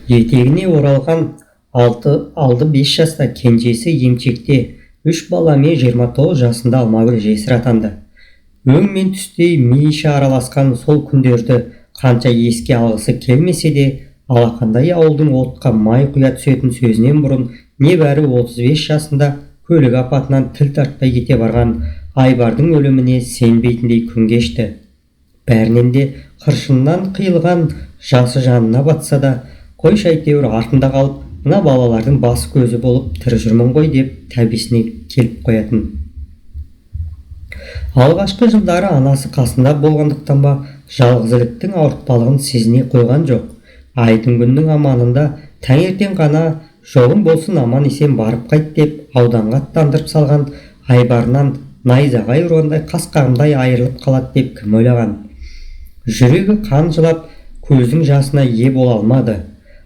Етегіне оралған алды 5 жаста кенжесі емчекте 3 баламен 29 жасында Алмагүл жесір атанды. Өң мен түстей мейіші араласқан сол күндерді қанша еске алғысы келмесе де, алақандай ауылдың отқа май құя түсетін сөзінен бұрын небәрі 35 жасында көлік апатынан тіл тартпай кете барған Айбардың өліміне сенбейтіндей күн кешті. Бәрінен де қыршыннан қиылған жасы жанына батса да, қойшы әйтеуір артында қалып, мына балалардың басы көзі болып тірі жүрмін ғой деп тәбесіне келіп қоятын. Алғашқы жылдары анасы қасында болғандықтан ба, жалғызіліктің ауыртпалығын сезіне қойған жоқ. Айдың күннің аманында таңертең ғана жолың болсын аман есен барып қайт деп ауданға аттандырып салған Айбарынан найзағай ұрғандай қас-қағымдай айырылып қалады деп кім ойлаған. Жүрегі қан жылап, көздің жасына ие бола алмады.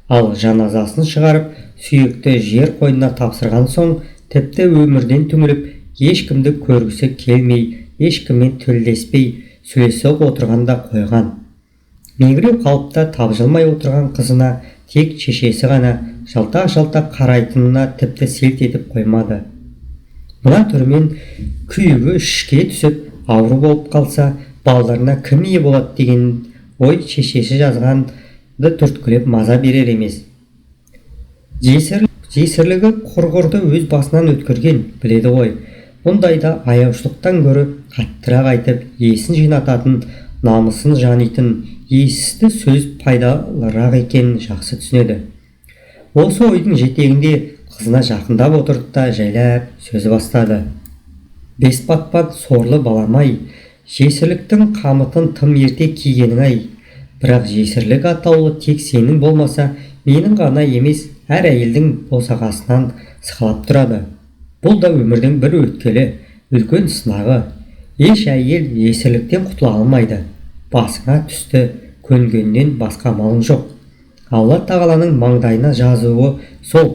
Ал жаназасын шығарып, сүйекті жер қойнына тапсырған соң, тіпті өмірден түңіліп, ешкімді көргісі келмей, ешкіммен тілдеспей, сөйлесіп отырғанда қойған. Меңіреу қалыпта тапжылмай отырған қызына тек шешесі ғана жалтақ-жалтақ қарайтынына тіпті селт етіп қоймады. Мына түрмен күйігі ішке түсіп, ауру болып қалса, балаларына кім ие болады деген ой шешесі жазғанды түрткілеп маза берер емес. Жесірлігі құрғырды өз басынан өткерген, біледі ғой. Мұндайда аяушылықтан гөрі қаттырақ айтып, есін жинататын, намысын жанитын, есісті сөз пайдалырақ екенін жақсы түсінеді. Осы ойдың жетегінде қызына жақындап отырды да жайлап сөзі бастады. Бес батпақ сорлы баламай, жесірліктің қамытын тым ерте кигенің-ай. Бірақ жесірлік атаулы тек сенің болмаса, менің ғана емес, әр әйелдің босағасынан сықалап тұрады. Бұл да өмірдің бір өткелі, үлкен сынағы. Еш әйел жесірліктен құтыла алмайды. Басыңа түсті, көнгеннен басқа амалың жоқ. Алла тағаланың маңдайына жазуы сол.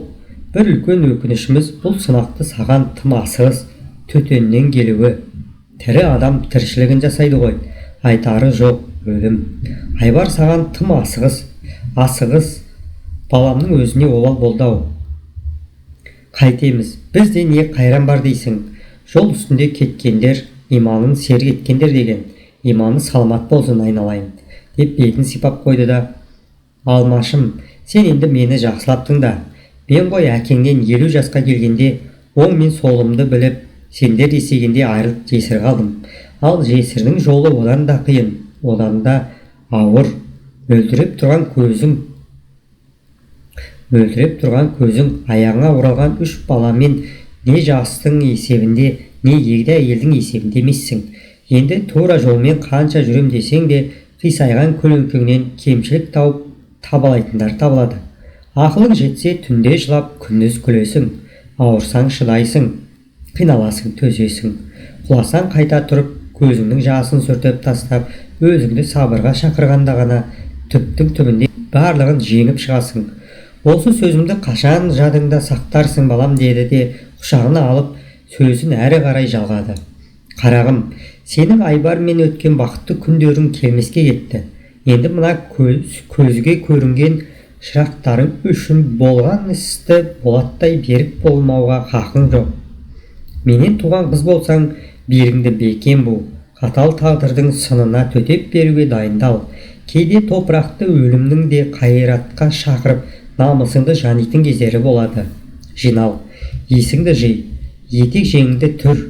Бір үлкен өкінішіміз бұл сынақты саған тым асығыс, төтеннен келуі. Тірі адам тіршілігін жасайды ғой, айтары жоқ өлім. Айбар саған тым асығыс, баламның өзіне обал болды-ау. Қайтеміз, бізде не қайран бар дейсің? Жол үстінде кеткендер, иманын серік еткендер деген, иманы саламат болсын айналайын, деп бетін сипап қойды да, Алмашым, сен енді мені жақсылаптың да. Мен ғой әкеңнен 50 жасқа келгенде, оң мен солымды біліп, сендер есегенде айырылып жесір қалдым. Ал жесірдің жолы одан да қиын, одан да ауыр. Өлтіреп тұрған көзің аяғыңа оралған 3 баламен не жастың есебінде, не егде әйелдің есебінде емессің. Енді тура жолмен қанша жүрем десең де, қисайған көлеңкеңнен кемшілік тауып табалайтындар табылады. Ақылың жетсе түнде жылап, күндіз күлесің, ауырсаң шыдайсың, қиналасың төзесің. Құласаң қайта тұрып, көзіңнің жасын сүртіп тастап, өзіңді сабырға шақырғанда ғана түптің түбінде барлығын жеңіп шығасың. Осы сөзімді қашан жадыңда сақтарсың балам, деді де құшағына алып сөзін әрі қарай жалғады. Қарағым, сенің Айбармен өткен бақытты күндерің келмеске кетті. Енді мына көзге көрінген шырақтарың үшін болған істі болаттай берік болмауға хақың жоқ. Менен туған қыз болсаң, беріңді бекем бұл. Қатал тағдырдың сынына төтеп беруге дайындал. Кейде топырақты өлімнің де қайратқа шақырып, намысыңды жанитын кездері болады. Жинал, есіңді жи, етек жеңіңді түр.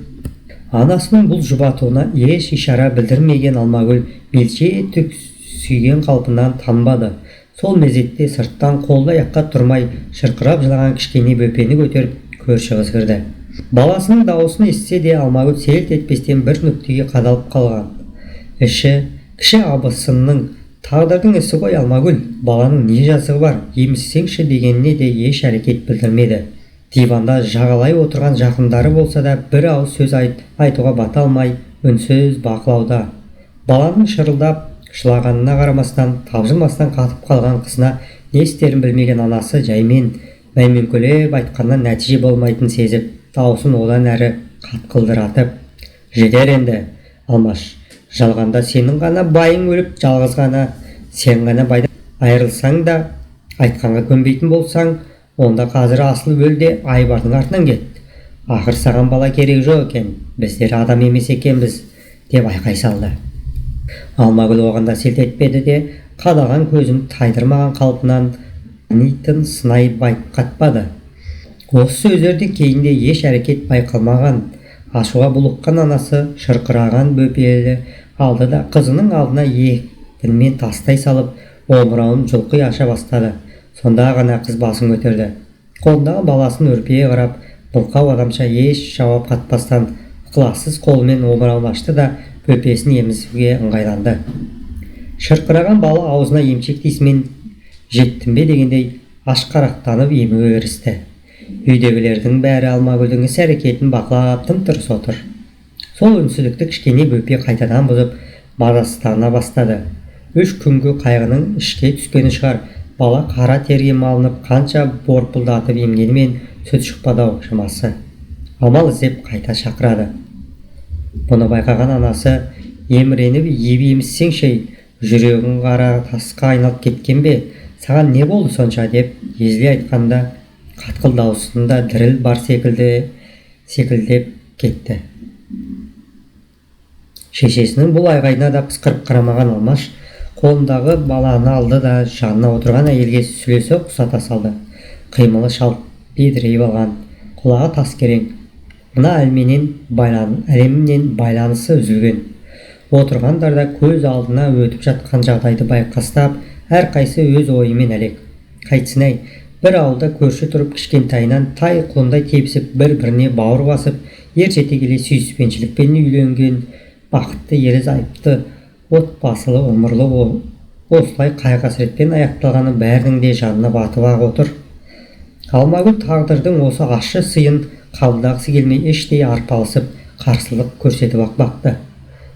Анасының бұл жұбатуына еш ишара білдірмеген Алмагүл белше түксиген қалпынан танбады. Сол мезетте сырттан қолды-аяққа тұрмай шырқырап жылаған кішкене бөпені көтеріп көрші қыз кірді. Баласының дауысын естісе де Алмагүл селт етпестен бір нүктеге қадалып қалған. Кіші абысынның тағдырдың ісі ғой Алмагүл, баланың не жазығы бар, емізсеңші дегеніне де еш әрекет білдірмеді. Диванда жағалай отырған жақындары болса да бір ауыз сөз айтуға бата алмай, үнсіз бақылауда. Баланың шырылдап жылағанына қарамастан, тапжылмастан қатып қалған қызына не істерін білмеген анасы жаймен мәймеңкөлеп айтқаннан нәтиже болмайтын сезіп, даусын одан әрі қатқылдыратып, жетер енді, Алмаш, жалғанда сенің ғана байың өліп, жалғыз ғана сен ғана байдан айырылсаң да, Айтқанға көнбейтін болсаң, онда қазір асыл өлде Айбардың артынан кет. Ақыр саған бала керек жоқ екен, біздер адам емес екенбіз, деп айқай салды. Алмагүл оғанда селт етпеді де, қадаған көзін тайдырмаған қалпынан нитін сынай байып қатпады. Осы сөздерден кейінде еш әрекет байқалмаған. Ашуға булыққан анасы шырқыраған бөпелі алды да қызының алдына екпінмен тастай салып, омырауын жұлқи аша бастады. Сонда ғана қыз басын көтерді. Қолындағы баласын үрпие қарап, былқау адамша еш жауап қатпастан ықылассыз қолымен омырауын ашты да бөпесін емізуге ыңғайланды. Шырқыраған бала аузына емшек тисімен жеттім бе дегендей ашқарақтанып емуге кірісті. Үйдегілердің бәрі Алмагүлдің іс-әрекетін бақылап тым-тырыс отыр. Сол үнсіздікті кішкене бөпе қайтадан бұзып, мазасыздана бастады. 3 күнгі қайғының ішке түскені шығар. Бала қара терге малынып, қанша борпылдатып емгенімен сүт шықпады-ау шамасы. Амал іздеп қайта шақырады. Бұны байқаған анасы, еміреніп ебі емізсеңші, жүрегің қара тасқа айналып кеткен бе, саған не болды сонша, деп езіле айтқанда қатқыл даусында діріл бар секілдеп кетті. Шешесінің бұл айғайына да пысқырып қарамаған Алмаш қолындағы баланы алды да жанына отырған әйелге сүлесі құсата салды. Қимылы шалт бедірейіп алған, құлағы тас керең. Мына әлемнен байланысы үзілген. Отырғандар да көз алдына өтіп жатқан жағдайды байқастап, әрқайсы өз ойымен әлек. Қайтсын-ай, бір ауылда көрші тұрып кішкентайынан тай құлындай тепсіп, бір-біріне бауыр басып, ер жете келе сүйіспеншілікпен үйленген бақытты ерлі-зайыпты отбасылы өмірлі осылай қайғы-қасіретпен аяқталғаны бәрінің де жанына батып-ақ отыр. Алмагүл тағдырдың осы ащы сыйын қабылдағысы келмей іштей арпалысып, қарсылық көрсетіп-ақ бақты.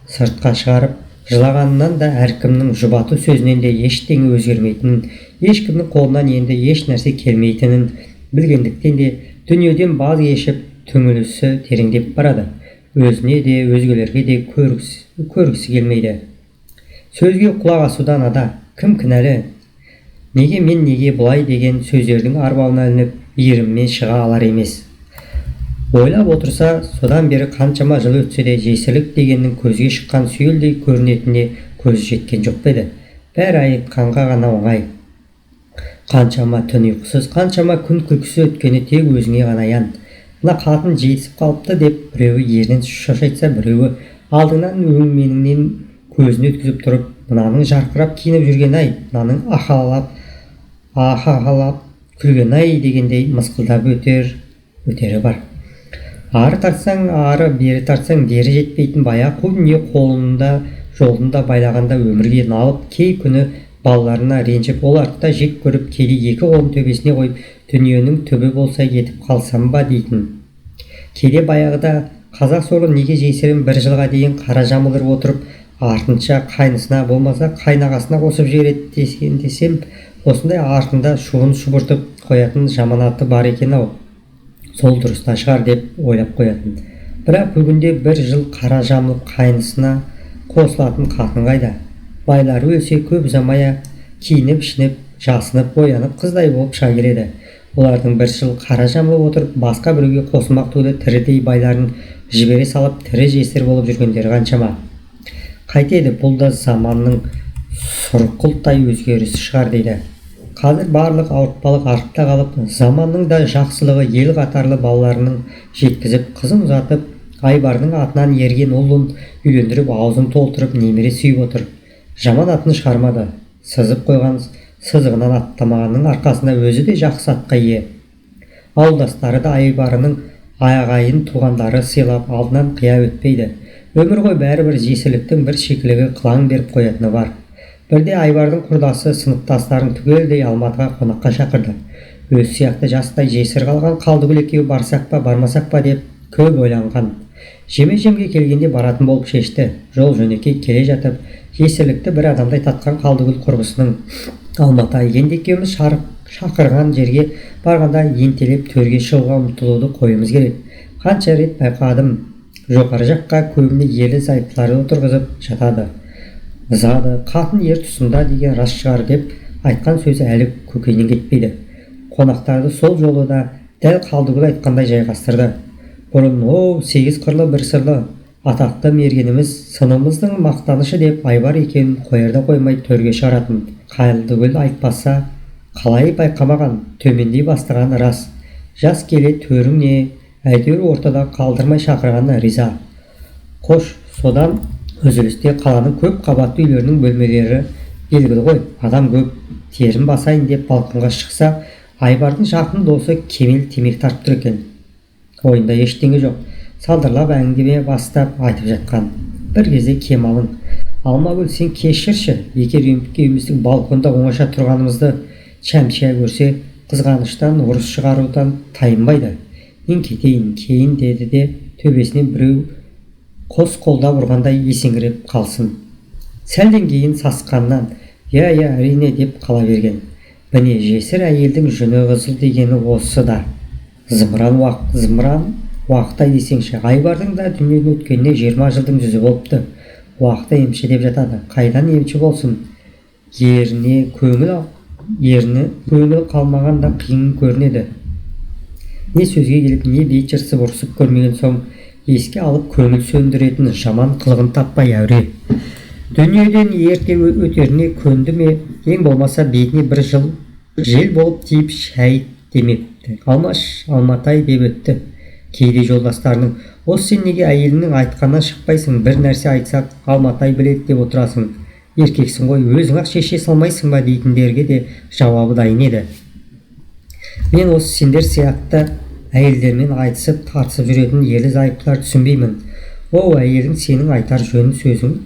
Сыртқа шығарып жылағанынан да әркімнің жұбату сөзінен де ештеңе өзгермейтінін, ешкімнің қолынан енді еш нәрсе келмейтінін білгендіктен де дүниеден баз кешіп, түңілісі тереңдеп барады. Өзіне де, өзгелерге де көргісі келмейді. Сөзге құлақ асудан ада, кім кінәлі? Неге мен, неге бұлай деген сөздердің арбауына ілініп, иіріммен шыға алар емес. Ойлап отырса, содан бері қаншама жыл өтсе де жесірлік дегеннің көзге шыққан сүйелдей көрінетіне көзі жеткен жоқ па еді. Бәрі айтқанға ғана оңай. Қаншама түн ұйқысыз, қаншама күн күлкісі өткені тек өзіңе ғана аян. Мына қатын жетісіп қалыпты деп біреуі ерінен шошайтса, біреуі алдыңнан өңменіңнен көзін өткізіп тұрып, мынаның жарқырап киініп жүрген-ай, мынаның ахалап күлген-ай дегендей мысқылдап өтері бар. Ары тартсаң ары, бері тартсаң бері жетпейтін бая қу дүние қолында жолында байлағанда өмірге налып, кей күні балаларына ренжіп, оларды да жек көріп, кейде екі қолын төбесіне қойып, дүниенің түбі болса кетіп қалсам ба дейтін. Кейде баяғыда қазақ соры неге жесірін бір жылға дейін қара жамылдырып отырып, артынша қайнысына болмаса қайнағасына қосып жібереді десем, осындай артында шуын шұбыртып қоятын жаманаты бар екен-ау. Сол дұрыста шығар деп ойлап қоятын. Бірақ бүгінде бір жыл қара жамылып қайнысына қосылатын қатын қайда? Байлар өлсе көп ұзамай киініп-ішініп, жасынып, боянып, қыздай болып шыға келеді. Олардың бір жыл қара жамылып отырып, басқа біреуге қосылмақ туды тірідей байларын жібере салып, тірі жесір болып жүргендері қаншама. Қайтеді, бұл да заманның сұрқылтай өзгерісі шығар дейді. Қазір барлық ауыртпалық артта қалып, заманның да жақсылығы ел қатарлы балаларының жеткізіп, қызын ұзатып, Айбардың атынан ерген ұлын үйлендіріп, аузын толтырып, немере сүйіп отыр. Жаман атын шығармады. Сызып қойған сызығынан аттамағанның арқасында өзі де жақсы атқа ие. Ауылдастары да Айбарының ағайын туғандары сыйлап, алдынан қия өтпейді. Өмір ғой, бәрібір жесірліктің бір шикілігі қылаң беріп қоятыны бар. Бірде Айбардың құрдасы сыныптастарын түгелдей Алматыға қонаққа шақырды. Өз сияқты жастай жесір қалған Қалдыгүл екеуі барсақ па, бармасақ па деп көп ойланған. Жеме-жемге келгенде баратын болып шешті. Жол жөнекей келе жатып, жесірлікті бір адамдай татқан Қалдыгүл құрбысының Алматы енді екеуміз шақырған жерге барғанда ентелеп төрге шығуға ұмтылуды қойымыз келеді. Қанша рет байқадым, жоғары жаққа көбіне ерлі-зайыптыларды отырғызып жатады. Ызады, қатын ер тұсында деген рас шығар деп айтқан сөзі әлі көкейінен кетпейді. Қонақтарды сол жолы да дәл Қалдыкөл айтқандай жайғастырды. Бұрын о 8 қырлы бір сырлы атақты мергеніміз сынымыздың мақтанышы деп Айбар екеуін қоярда қоймай төрге шығаратын. Қалдыкөл айтпаса қалай байқамаған, төмендей бастағаны рас. Жас келе төрің не, әйтеуір ортада қалдырмай шақырғанына риза. Қош, содан үзілісте қаланың көп қабатты үйлерінің бөлмелері белгілі ғой. Адам көп, терін басайын деп балконға шықса, Айбардың жақын досы Кемел темекі тартып тұр екен. Ойында ештеңе жоқ. Салдырлап әңгіме бастап айтып жатқан. Бір кезде Кемалың: "Алмагүл, сен кешірші, екеуміздің балконда оңаша тұрғанымызды шәмшия көрсе, қызғаныштан ұрыс шығарудан тайынбайды. Мен кетейін, кейін" деді де төбесінен біреу қос қолдап ұрғандай есеңгіреп қалсын. Сәлден кейін сасқаннан: "Я, әрине" деп қала берген. Міне жесір әйелдің жүні қызыл дегені осы да. Зымыран уақыт десеңші, Айбардың да дүниеден өткеніне 20 жылдың жүзі болыпты. Уақыты емші деп жатады. Қайдан емші болсын? Еріне көңіл қалмаған да қиын көрінеді. Не сөзге келіп, не бет жырсып ұрсып көрмеген соң еске алып көңіл сөндіретін жаман қылығын таппай әуре. Дүниеден ерте өтеріне көнді ме, ең болмаса бетіне бір жел болып тиіп шәйт демепті. Алмаш, Алматай деп өтті. Кейде жолдастарының: "Осы сен неге әйеліңнің айтқанынан шықпайсың? Бір нәрсе айтсақ, Алматай біледі деп отырасың. Еркексің ғой, өзің ақ шеше салмайсың ба?" дейтіндерге де жауабы дайын еді. Мен осы сендер сияқты әйелдермен айтысып тартысып жүретін ерлі зайыптылар түсінбеймін. О, әйелің сенің айтар жөн сөзің